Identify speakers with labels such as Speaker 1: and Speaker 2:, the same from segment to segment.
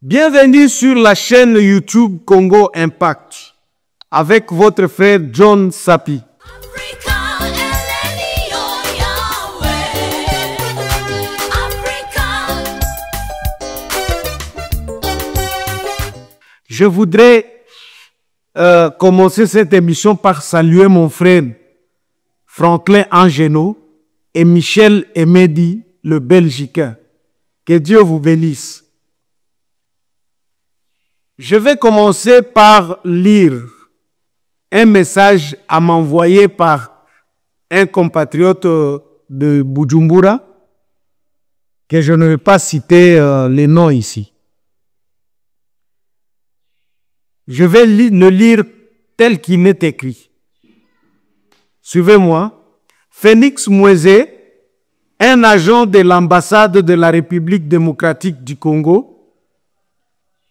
Speaker 1: Bienvenue sur la chaîne YouTube Congo Impact avec votre frère John Sapi. Je voudrais commencer cette émission par saluer mon frère Franklin Angeno et Michel Emedi, le Belgicain. Que Dieu vous bénisse. Je vais commencer par lire un message à m'envoyer par un compatriote de Bujumbura, que je ne vais pas citer les noms ici. Je vais le lire tel qu'il est écrit. Suivez-moi. Félix Mweze, un agent de l'ambassade de la République démocratique du Congo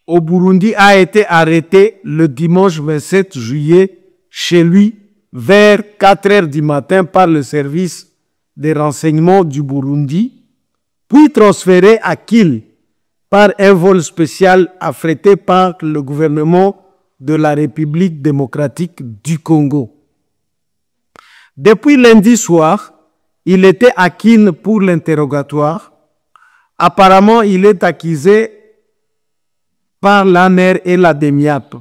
Speaker 1: au Burundi, a été arrêté le dimanche 27 juillet chez lui vers 4 heures du matin par le service des renseignements du Burundi, puis transféré à Kiel par un vol spécial affrété par le gouvernement de la République démocratique du Congo. Depuis lundi soir, il était à Kiel pour l'interrogatoire. Apparemment, il est accusé par l'ANER et la DEMIAP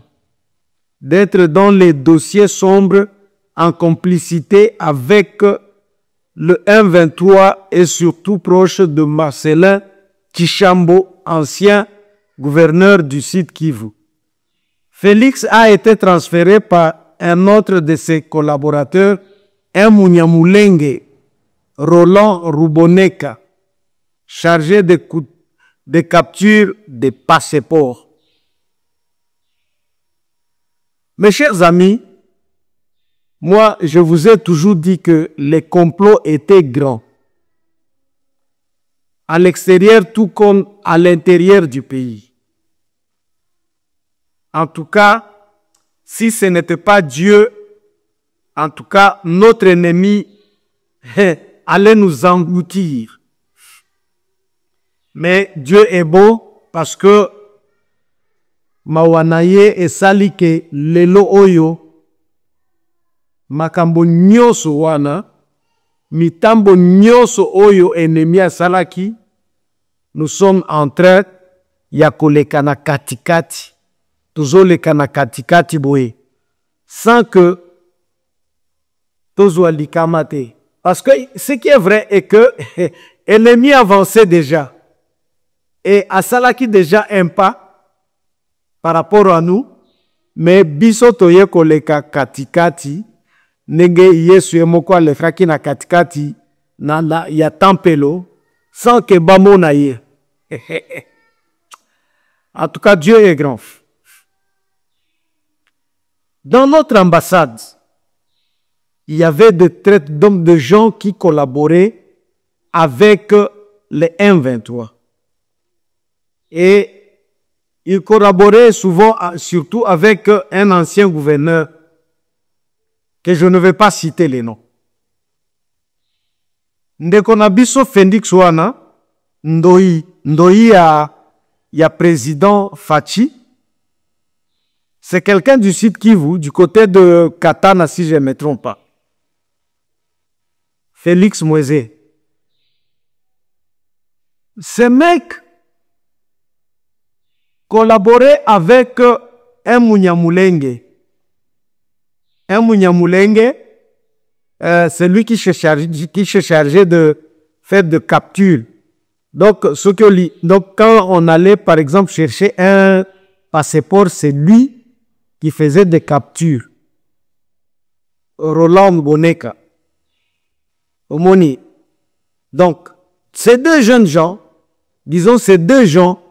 Speaker 1: d'être dans les dossiers sombres en complicité avec le M23 et surtout proche de Marcelin Tchambo, ancien gouverneur du Sud Kivu. Félix a été transféré par un autre de ses collaborateurs, un Munyamulenge, Roland Ruboneka, chargé de capture des passeports. Mes chers amis, moi, je vous ai toujours dit que les complots étaient grands. À l'extérieur, tout comme à l'intérieur du pays. En tout cas, si ce n'était pas Dieu, en tout cas, notre ennemi allait nous engloutir. Mais Dieu est bon parce que Mawanaye et Salike lelo oyo makambo nyoso wana mitambo nyoso oyo ennemi asalaki, nous sommes en train ya kolekana katikati tozolekana katikati boye sans que tozwa likama te. Parce que ce qui est vrai est que l'ennemi avançait déjà et asalaki déjà un pas par rapport à nous, mais biso toye koleka katikati nenge Yesu emoko alefraki na katikati na ya tempelo sans que bamona ye. En tout cas, Dieu est grand. Dans notre ambassade, il y avait de gens qui collaboraient avec les M23. Et ils collaboraient souvent, surtout avec un ancien gouverneur, que je ne vais pas citer les noms. Ndekonabiso Félix wana, ndoi ya président Fachi. C'est quelqu'un du Sud Kivu, du côté de Katana, si je ne me trompe pas. Félix Mweze. Ce mec collaborait avec un Munyamulenge. Un Munyamulenge, c'est lui qui se chargeait de faire de capture. Donc, quand on allait, par exemple, chercher un passeport, c'est lui qui faisait des captures. Roland Boneka. Omoni. Donc, ces deux jeunes gens, disons ces deux gens,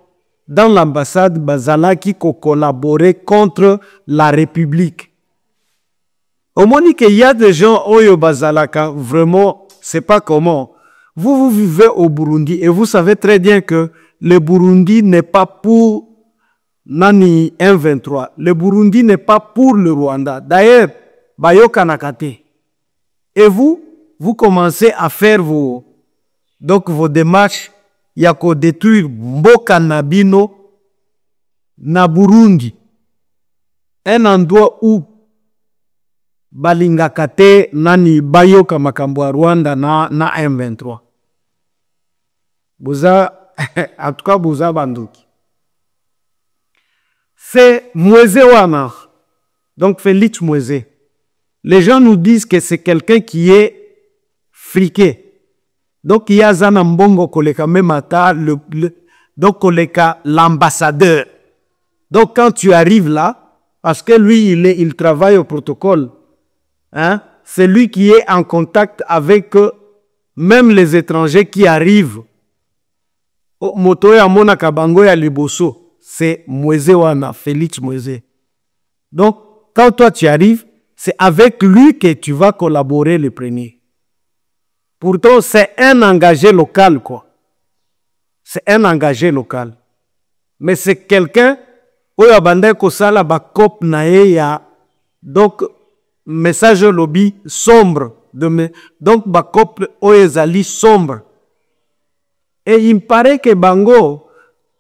Speaker 1: dans l'ambassade Bazala qui collaboraient contre la République. Omoni qu'il y a des gens Oyo Bazalaka, vraiment, c'est pas comment. Vous vivez au Burundi et vous savez très bien que le Burundi n'est pas pour Nani M23. Le Burundi n'est pas pour le Rwanda. D'ailleurs, Bayoka Nakate. Et vous commencez à faire vos démarches. Il y a qu'à détruire Mboka Nabino na Burundi, un endroit où balingaka te nani bayoka makambo ya Rwanda na M23. Boza, en tout cas, boza banduki. C'est Mweze wana. Donc Félix Mweze. Les gens nous disent que c'est quelqu'un qui est friqué. Donc il y a Zana Mbongo koleka memata, donc koleka l'ambassadeur. Donc quand tu arrives là, parce que lui il travaille au protocole, hein, c'est lui qui est en contact avec même les étrangers qui arrivent. Moto ya mona kabango ya liboso, c'est Mweze wana, Félix Mweze. Donc quand toi tu arrives, c'est avec lui que tu vas collaborer le premier. Pourtant, c'est un engagé local, quoi. C'est un engagé local. Mais c'est quelqu'un, oyo abandai kosala bakop na ye ya, donc, message lobby sombre. Donc, bakop oyo ezali sombre. Et il me paraît que Bango,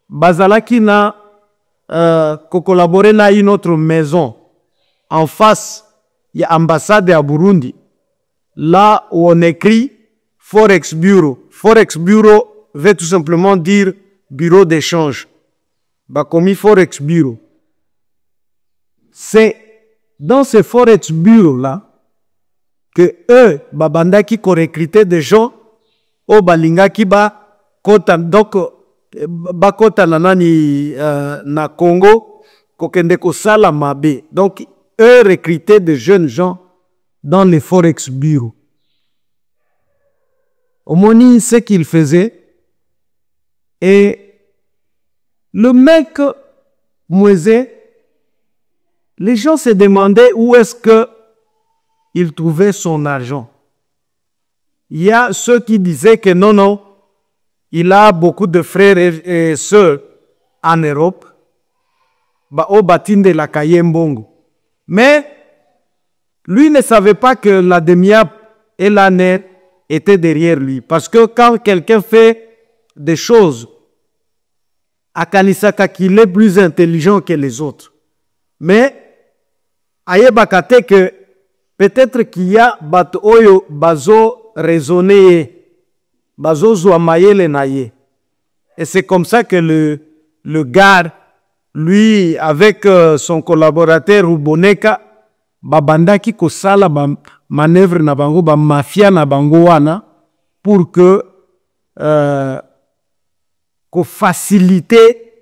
Speaker 1: bazalaki na, collaborer na une autre maison, en face, il y a l'ambassade à Burundi, là où on écrit Forex Bureau. Forex Bureau veut tout simplement dire bureau d'échange. Bah, comme Forex Bureau. C'est dans ce Forex Bureau-là que eux, babanda qui recruté des gens, au balinga qui ba kota, donc, ba kota na nani na Congo, kokende ko sala mabe. Donc, eux recrutaient de jeunes gens dans les Forex Bureau. Omoni, ce qu'il faisait, et le mec, Mweze, les gens se demandaient où est-ce qu'il trouvait son argent. Il y a ceux qui disaient que non, non, il a beaucoup de frères et sœurs en Europe, au bâtiment de la Kayembongo. Mais lui ne savait pas que la DEMIAP et la NER étaient derrière lui. Parce que quand quelqu'un fait des choses, akanisaka qu'il est plus intelligent que les autres. Mais, ayebakate que peut-être qu'il y a bato oyo bazo raisonner, bazo zouamaye le naye. Et c'est comme ça que le gars, lui, avec son collaborateur Ruboneka, babandaki kosala ba manœuvre na bango, ba mafia na bango wana, pour que ko faciliter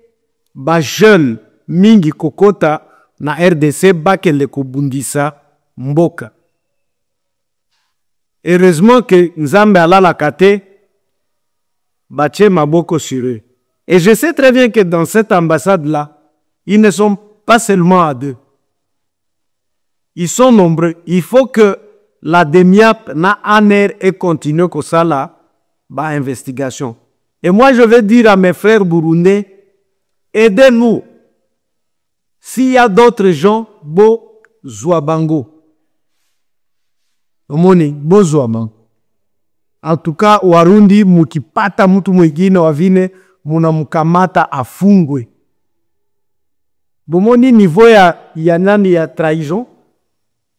Speaker 1: ba jeune mingi kokota na RDC bakele kobundisa mboka. Heureusement que Nzambe alala kate bache maboko sur eux. Et je sais très bien que dans cette ambassade-là, ils ne sont pas seulement à deux. Ils sont nombreux. Il faut que la DEMIAP na ANER et continue comme ça là, bah, investigation. Et moi, je vais dire à mes frères burundais, aidez-nous. S'il y a d'autres gens, bo zouabango. Omoni, bo zouabango. En tout cas, Warundi, mukipata mutu mwingine wavine, munamukamata afungwe. Bomoni niveau ya nani ya trahison.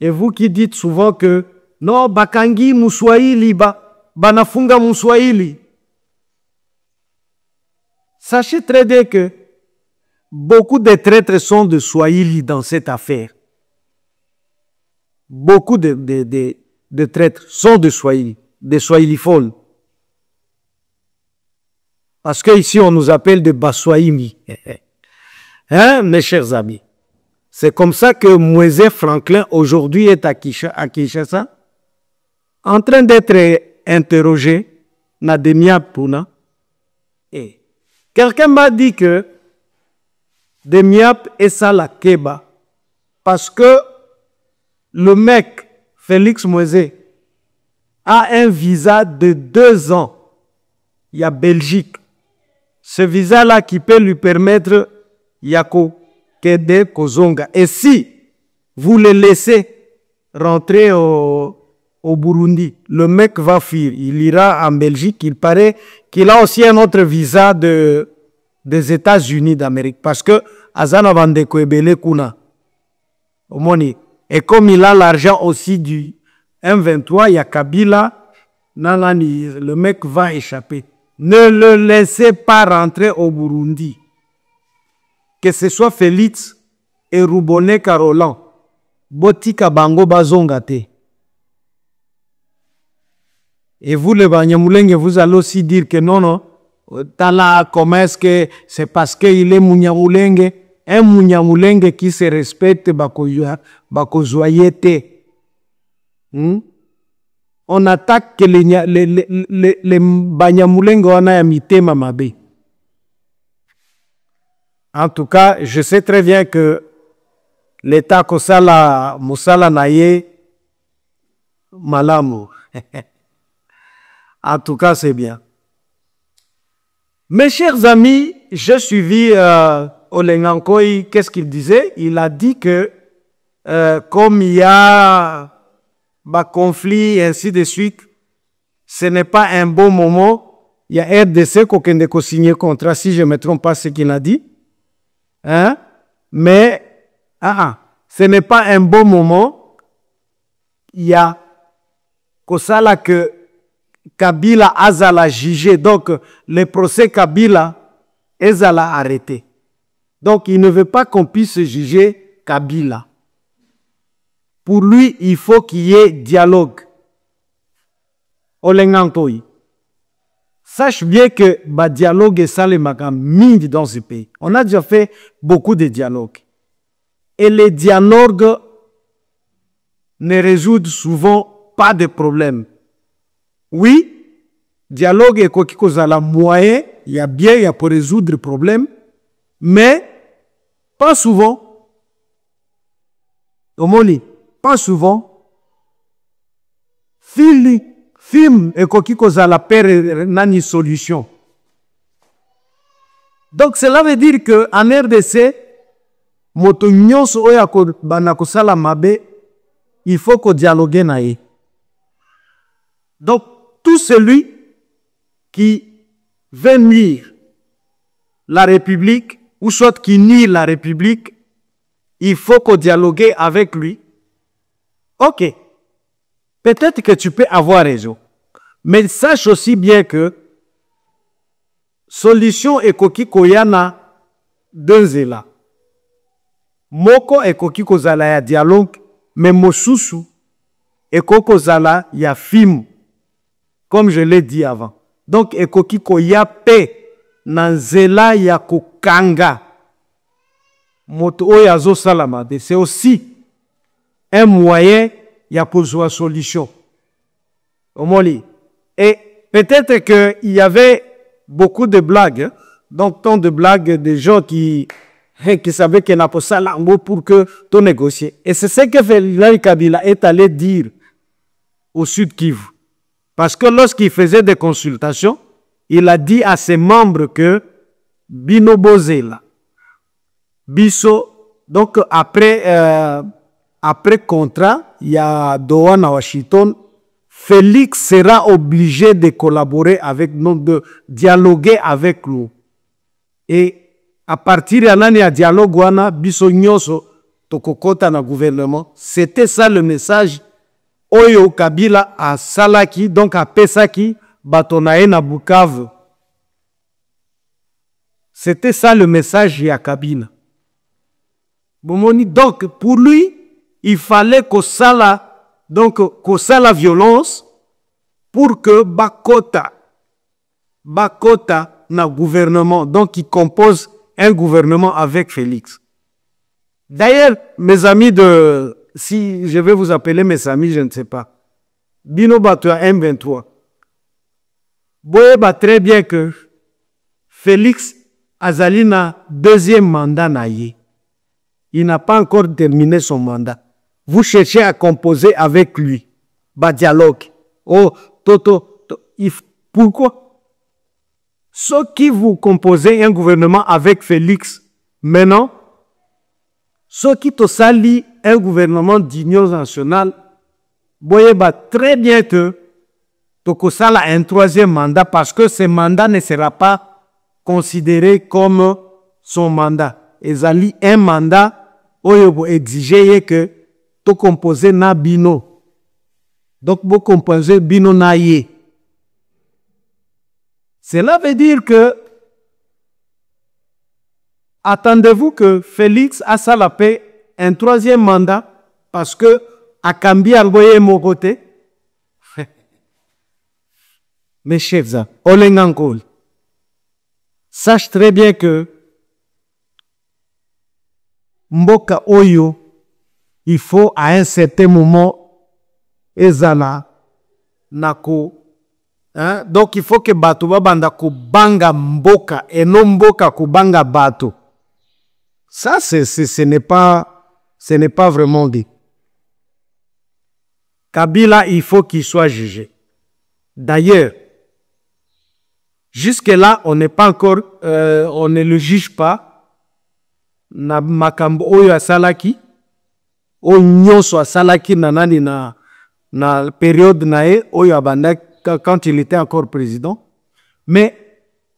Speaker 1: Et vous qui dites souvent que non, bakangi muswahili banafunga muswahili. Sachez très bien que beaucoup de traîtres sont de Swahili dans cette affaire. Beaucoup de traîtres sont de Swahili, des Swahiliphones. Parce qu'ici on nous appelle des Baswahili. Hein, mes chers amis? C'est comme ça que Mweze Franklin aujourd'hui est à Kinshasa, en train d'être interrogé na DEMIAP Puna. Et quelqu'un m'a dit que DEMIAP est ça la Keba parce que le mec, Félix Mweze, a un visa de 2 ans. Il y a Belgique. Ce visa-là qui peut lui permettre Yako Kede Kozonga. Et si vous le laissez rentrer au Burundi, le mec va fuir. Il ira en Belgique. Il paraît qu'il a aussi un autre visa de des États-Unis d'Amérique. Parce que Azana Vandeko Ebele Kuna. Et comme il a l'argent aussi du M23, il y a Kabila, le mec va échapper. Ne le laissez pas rentrer au Burundi. Que ce soit Félix et Rubone Carolan. Botika Bango Bazongate. Et vous, les Banyamulenge, vous allez aussi dire que non, Tala, comment est-ce que c'est parce qu'il est Munyamulenge? Un Munyamulenge qui se respecte, Bakozoyete. On attaque que les Banyamulenge, on a imité Mamabe. En tout cas, je sais très bien que l'État Kosala, Moussala Naye, Malamu. En tout cas, c'est bien. Mes chers amis, j'ai suivi Olengankoi, qu'est-ce qu'il disait? Il a dit que comme il y a conflit et ainsi de suite, ce n'est pas un bon moment. Il y a RDC qui a signé contrat, si je ne me trompe pas ce qu'il a dit. Hein? Mais ce n'est pas un bon moment. Il y a Kosala que Kabila Azala jugé. Donc, le procès Kabila Azala arrêté. Donc, il ne veut pas qu'on puisse juger Kabila. Pour lui, il faut qu'il y ait dialogue. Olengantoi. Sache bien que le dialogue est ça les mine dans ce pays. On a déjà fait beaucoup de dialogues. Et les dialogues ne résoudent souvent pas de problèmes. Oui, dialogue est quoi qu'il a moyen, il y a bien, il y a pour résoudre le problème, mais pas souvent. Omoni, pas souvent. Film et quoi qu'il a la paire nani solution. Donc cela veut dire que en RDC, moto nyonso oya ko banakosala mabe, il faut qu'on dialogue nae. Donc tout celui qui veut nuire la République, ou soit qui nie la République, il faut qu'on dialogue avec lui. Ok, peut-être que tu peux avoir raison, mais sache aussi bien que solution ekoki koyana denzela. Moko ekoki kozala ya dialogue, mais mosusu ekoki kozala ya film. Comme je l'ai dit avant. Donc, ekoki koya pe nanzela ya kokanga. Moto oyazo salamade. C'est aussi un moyen ya pour solution. Omoli. Et peut-être qu'il y avait beaucoup de blagues. Hein? Donc, tant de blagues de gens qui savaient qu'il n'y a pas ça pour que tu négocies. Et c'est ce que Félix Kabila est allé dire au Sud Kivu. Parce que lorsqu'il faisait des consultations, il a dit à ses membres que Bino Bozela, Biso, donc après contrat, il y a Dohan à Washington, Félix sera obligé de collaborer avec nous, de dialoguer avec nous. Et à partir de l'année à dialogue, wana Biso Nyoso, Tokokota na gouvernement, c'était ça le message. Oyo Kabila a Salaki, donc à Pesaki, Batonae na Bukavu. C'était ça le message à Kabila. Donc pour lui, il fallait qu'on sala, donc qu'on sala violence pour que Bakota na gouvernement, donc il compose un gouvernement avec Félix. D'ailleurs, mes amis si je vais vous appeler mes amis, je ne sais pas. Bino Batoa M23. Boyeba très bien que Félix Azalina, deuxième mandat naïe. Il n'a pas encore terminé son mandat. Vous cherchez à composer avec lui. Dialogue. Oh, pourquoi? Ceux qui vous composez un gouvernement avec Félix, maintenant, ceux qui te salient un gouvernement d'union nationale, voyez très bien que Tokosala a un troisième mandat parce que ce mandat ne sera pas considéré comme son mandat. Ezali un mandat oyo exigé que to composer na bino. Donc vous composez bino na ye. Cela veut dire que attendez-vous que Félix a la paix un troisième mandat parce que Akambi a envoyé mon côté. Mes chefs, Olengankol, sache très bien que Mboka Oyo, il faut à un certain moment, ezala nako. Hein? Donc il faut que bato babanda ko banga mboka et non mboka ko banga bato. Ça, ce n'est pas vraiment dit. Kabila, il faut qu'il soit jugé. D'ailleurs, jusque-là, on n'est pas encore, on ne le juge pas. Na makambo oyo asalaki, o nyonso asalaki nanani na période nae oyo abanda quand il était encore président. Mais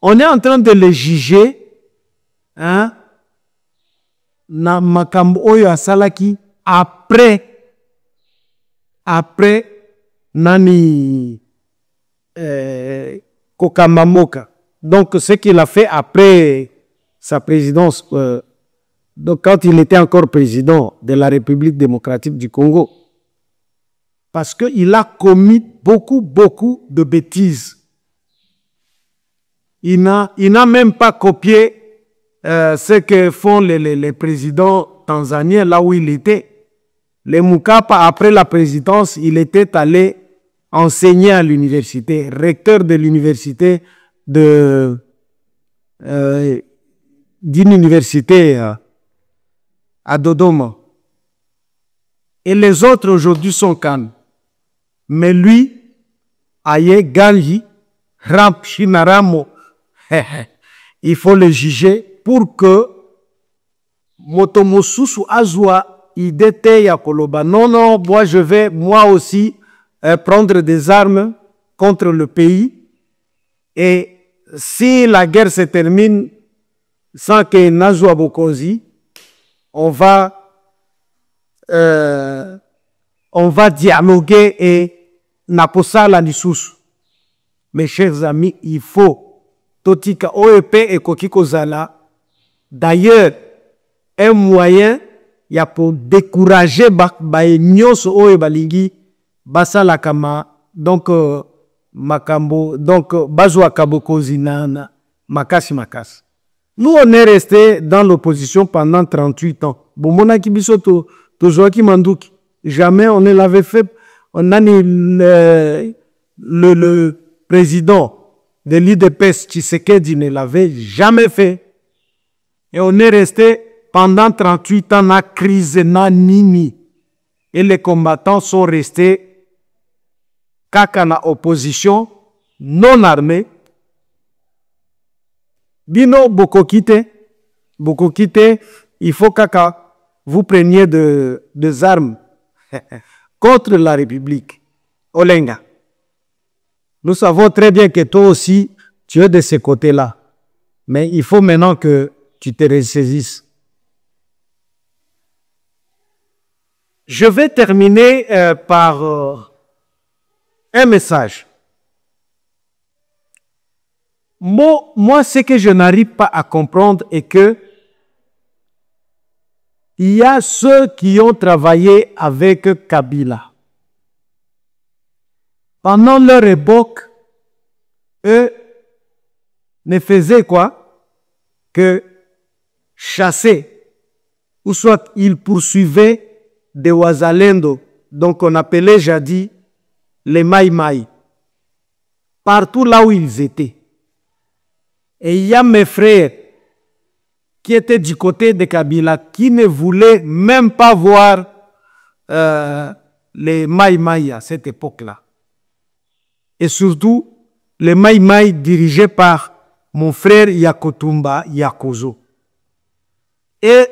Speaker 1: on est en train de le juger, hein, na makambo oyo asalaki après nani Kokamamoka. Donc ce qu'il a fait après sa présidence, donc quand il était encore président de la République démocratique du Congo, parce qu'il a commis beaucoup de bêtises. Il n'a même pas copié ce que font les présidents tanzaniens là où il était. Les Mukapa, après la présidence, il était allé enseigner à l'université, recteur de l'université d'une université à Dodoma. Et les autres aujourd'hui sont calmes. Mais lui, Aye Ganji, Ramp Shinaramo, il faut le juger pour que Motomosusu Azwa idée ya koloba. Non, moi je vais moi aussi prendre des armes contre le pays. Et si la guerre se termine sans que Nazwa Bokonzi, on va dialoguer et naposa la nisusu. Mes chers amis, il faut totika OEP et Kokiko Zala. D'ailleurs, un moyen il y a pour décourager nyoso oyo balingi basala kama donc makambo donc bazwa kabokozi na makasi. Nous on est resté dans l'opposition pendant 38 ans. Bomona kibiso to Joaki Manduki. Jamais on ne l'avait fait. On a ni le président de l'IDPS Tshisekedi ne l'avait jamais fait. Et on est resté pendant 38 ans, na crise, na nini. Et les combattants sont restés kaka na opposition, non armée. Bino Bokokite, il faut kaka vous preniez des armes contre la République. Olenga. Nous savons très bien que toi aussi, tu es de ce côté-là. Mais il faut maintenant que tu te ressaisisses. Je vais terminer par un message. Moi, ce que je n'arrive pas à comprendre est que il y a ceux qui ont travaillé avec Kabila. Pendant leur époque, eux ne faisaient quoi? Que chasser, ou soit ils poursuivaient des Wazalendo, donc on appelait jadis les Maïmaï, partout là où ils étaient. Et il y a mes frères qui étaient du côté de Kabila, qui ne voulaient même pas voir les Maïmaï à cette époque-là. Et surtout, les Maïmaï dirigés par mon frère Yakotumba Yakozo. Et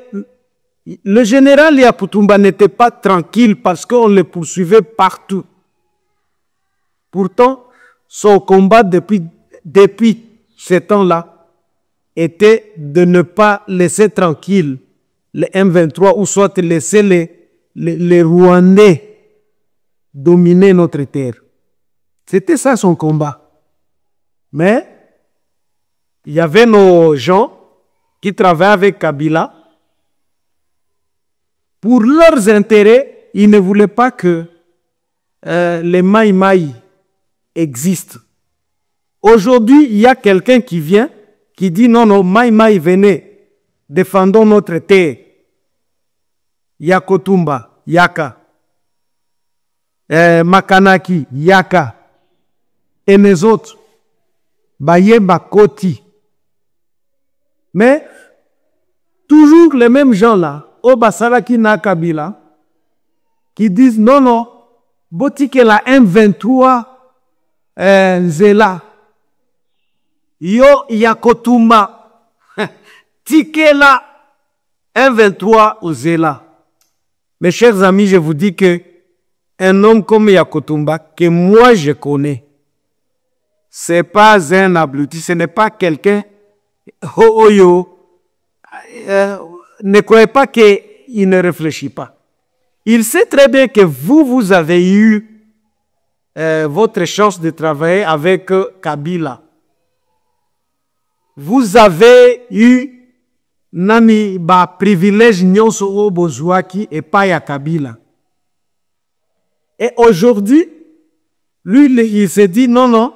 Speaker 1: le général Yakutumba n'était pas tranquille parce qu'on le poursuivait partout. Pourtant, son combat depuis ce temps-là, était de ne pas laisser tranquille les M23 ou soit laisser les Rwandais dominer notre terre. C'était ça son combat. Mais il y avait nos gens qui travaillaient avec Kabila. Pour leurs intérêts, ils ne voulaient pas que les Maï Maï existent. Aujourd'hui, il y a quelqu'un qui vient, qui dit non, non, Maï Maï, venez, défendons notre terre. Yakotumba, Yaka. Makanaki, Yaka. Et les autres, Bayeba Koti. Mais, toujours les mêmes gens-là, au Basaraki na Kabila, qui disent non, non, Botike la M23, Zela. Yo Yakotumba, Tike la M23 au Zela. Mes chers amis, je vous dis que un homme comme Yakotumba, que moi je connais, c'est pas un abruti, ce n'est pas quelqu'un, ne croyez pas qu'il ne réfléchit pas. Il sait très bien que vous avez eu votre chance de travailler avec Kabila. Vous avez eu nani ba privilège nyonso o bozwaki et pas ya Kabila. Et aujourd'hui, lui, il se dit non, non,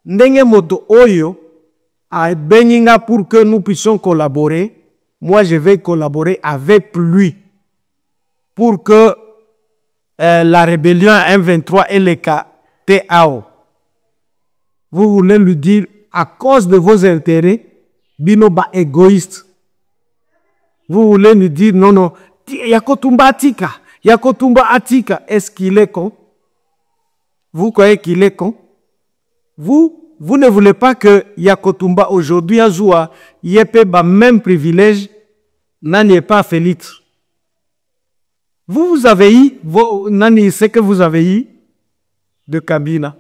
Speaker 1: ndenge moto oyo a beninga pour que nous puissions collaborer. Moi, je vais collaborer avec lui pour que la rébellion M23 et les KTAO. Vous voulez lui dire, à cause de vos intérêts, binoba égoïste. Vous voulez lui dire, non, non, Yakotumba Atika, Yakotumba Atika, est-ce qu'il est con? Vous croyez qu'il est con? Vous ne voulez pas que Yakotumba aujourd'hui a joué le même privilège, n'en pas Félix. Vous avez eu, ce que vous avez eu de Kabila.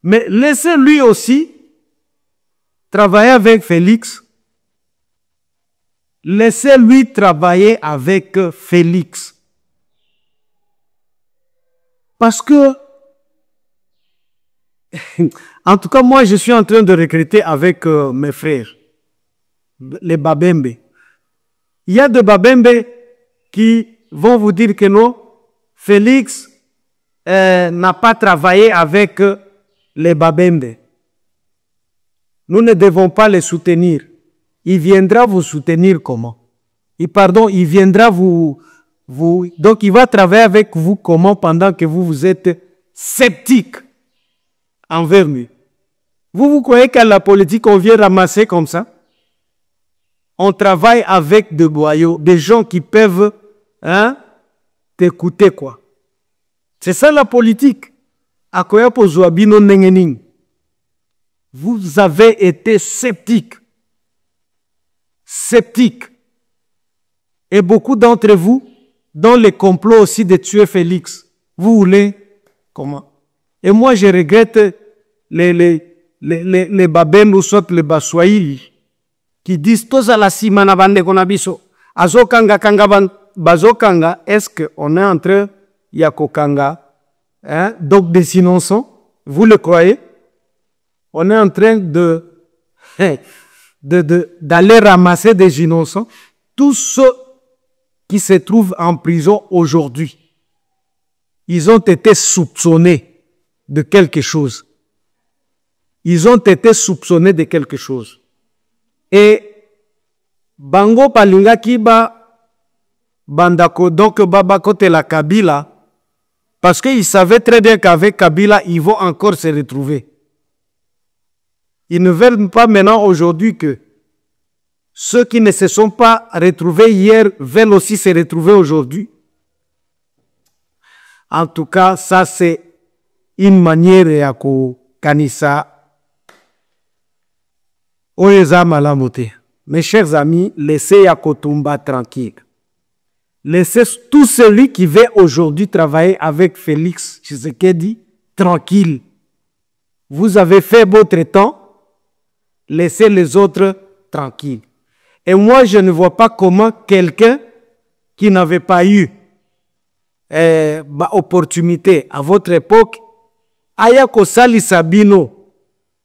Speaker 1: Mais laissez lui aussi travailler avec Félix. Laissez-lui travailler avec Félix. Parce que, en tout cas, moi, je suis en train de recruter avec mes frères, les Babembe. Il y a des Babembe qui vont vous dire que non, Félix n'a pas travaillé avec les Babembe. Nous ne devons pas les soutenir. Il viendra vous soutenir comment? Il viendra donc il va travailler avec vous comment pendant que vous êtes sceptique envers lui. Vous croyez qu'à la politique, on vient ramasser comme ça? On travaille avec des boyaux, des gens qui peuvent t'écouter, quoi. C'est ça la politique. Vous avez été sceptique. Sceptique. Et beaucoup d'entre vous, dans les complots aussi de tuer Félix, vous voulez comment? Et moi, je regrette les Babem ou soit les Baswahili qui disent tous à la simana bande konabiso. Azokanga kanga bazokanga, est-ce qu'on est en train yakokanga, donc des innocents? Vous le croyez? On est en train d'aller ramasser des innocents. Tous ceux qui se trouvent en prison aujourd'hui, ils ont été soupçonnés de quelque chose. Ils ont été soupçonnés de quelque chose. Et Bango Palinga Kiba Bandako, donc Babakote la Kabila, parce qu'ils savaient très bien qu'avec Kabila, ils vont encore se retrouver. Ils ne veulent pas maintenant aujourd'hui que ceux qui ne se sont pas retrouvés hier veulent aussi se retrouver aujourd'hui. En tout cas, ça c'est une manière à kanisa oyeza malamote. Mes chers amis, laissez Yakotumba tranquille. Laissez tout celui qui veut aujourd'hui travailler avec Félix Tshisekedi tranquille. Vous avez fait votre temps. laissez les autres tranquilles. Et moi, je ne vois pas comment quelqu'un qui n'avait pas eu opportunité à votre époque, aya kosali sabino.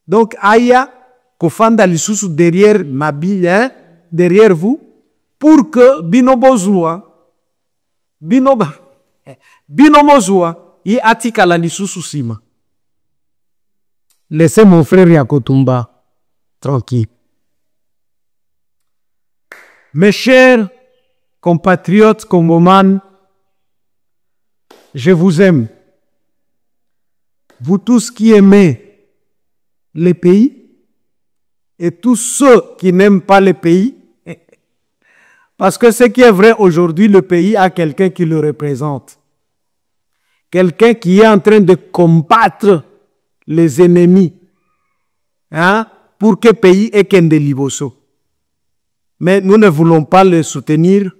Speaker 1: Donc, aya kofanda lisusu derrière ma bille, hein, derrière vous, pour que bino bozua, bino mozua, y atika la lisusu sima. Laissez mon frère Yakotumba tranquille. Mes chers compatriotes congomans, je vous aime. Vous tous qui aimez les pays et tous ceux qui n'aiment pas les pays, parce que ce qui est vrai aujourd'hui, le pays a quelqu'un qui le représente. Quelqu'un qui est en train de combattre les ennemis, hein, pour que le pays ait qu'un Liboso. Mais nous ne voulons pas le soutenir.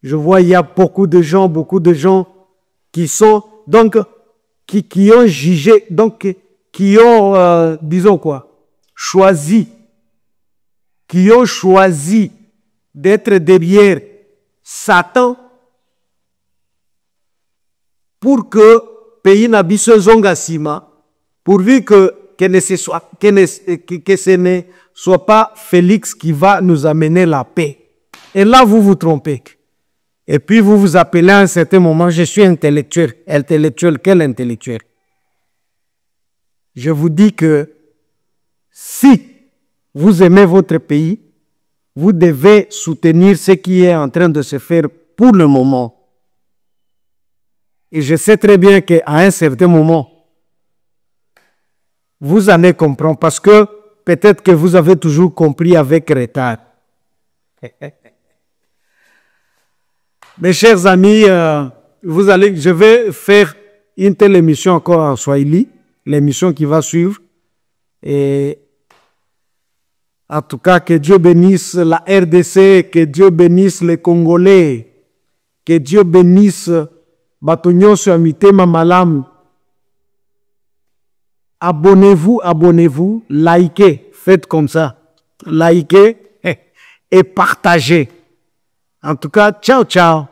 Speaker 1: Je vois il y a beaucoup de gens qui sont, donc, qui ont jugé, donc, qui ont, disons quoi, choisi d'être derrière Satan pour que le pays n'abisse zongasima, pourvu que ce ne soit pas Félix qui va nous amener la paix. Et là, vous vous trompez. Et puis, vous vous appelez à un certain moment, je suis intellectuel. Intellectuel, quel intellectuel? Je vous dis que si vous aimez votre pays, vous devez soutenir ce qui est en train de se faire pour le moment. Et je sais très bien qu'à un certain moment, vous allez comprendre parce que peut-être que vous avez toujours compris avec retard. Mes chers amis, je vais faire une telle émission encore en Swahili, l'émission qui va suivre. Et en tout cas, que Dieu bénisse la RDC, que Dieu bénisse les Congolais, que Dieu bénisse Batonyo Mitema Malam. Abonnez-vous, likez, faites comme ça. Likez et partagez. En tout cas, ciao, ciao.